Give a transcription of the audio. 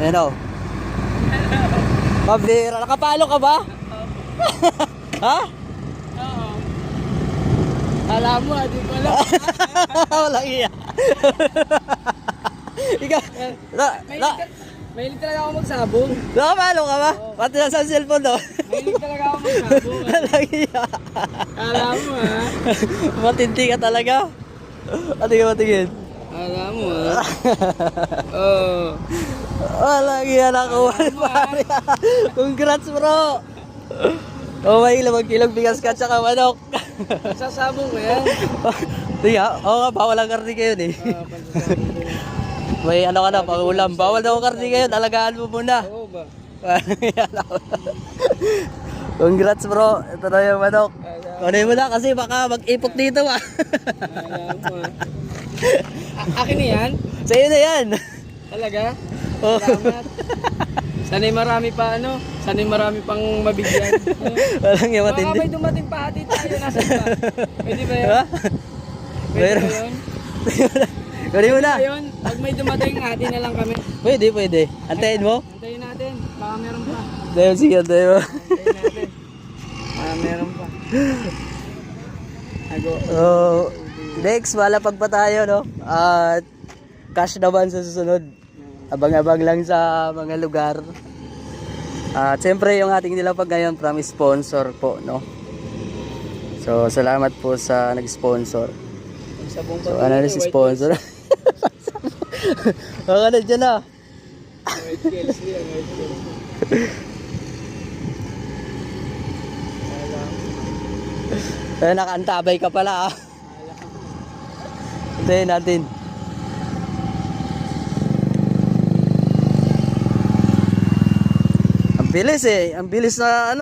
Ayan o. Pabira. Nakapalo ka ba? Ha? Oo. Alam mo, di ko alam. Walang iya. Ikaw, Mahilig talaga ako magsabong. nakapalo ka ba? Pati na sa cellphone no? Mahilig talaga ako magsabong. Walang iya. Alam mo ha. Matindi ka talaga. Patingin. Alam mo ha. Oo. Walang iya nakuha ni pare. Congrats bro. Oh, may ilang kilong bigas ka tsaka manok. Sasabong mo yan. Di nga, oo nga, bawal ang karne kayo eh. Pansasabong ko. May ano ka na, pang-ulam. Bawal daw ang karne kayo, alagaan mo muna. Oo ba? Congrats bro, ito na yung manok. Kunin mo na kasi baka mag-ipot dito ah. Alam mo ha. Akin na yan? Sa'yo na yan. Talaga? Oh. Salamat. Sana'y marami pa ano? Sana'y marami pang mabigyan. Walang yung Baka matindi. may dumating pa hati tayo. Nasaan ba? Pwede ba yun? Ha? Pwede Meron. ba yun? Kunin mo na. Ayun, pag may dumating, hati na lang kami. Pwede. Antayin mo. Antayin natin. Baka meron pa. Sige, antayin mo. Antayin natin. Baka meron pa. Ago. Oh, next, malapag pa tayo, no? At cash naman sa susunod. Abang-abang lang sa mga lugar. At siyempre yung ating nilapag ngayon from sponsor po, no? So, salamat po sa nag-sponsor. Sabong So, ano na si sponsor? Baka na dyan na. White Kills. White Kills. Kaya nakaantabay ka pala, ah. Hintayin natin. Ang bilis eh. Ang bilis na ano.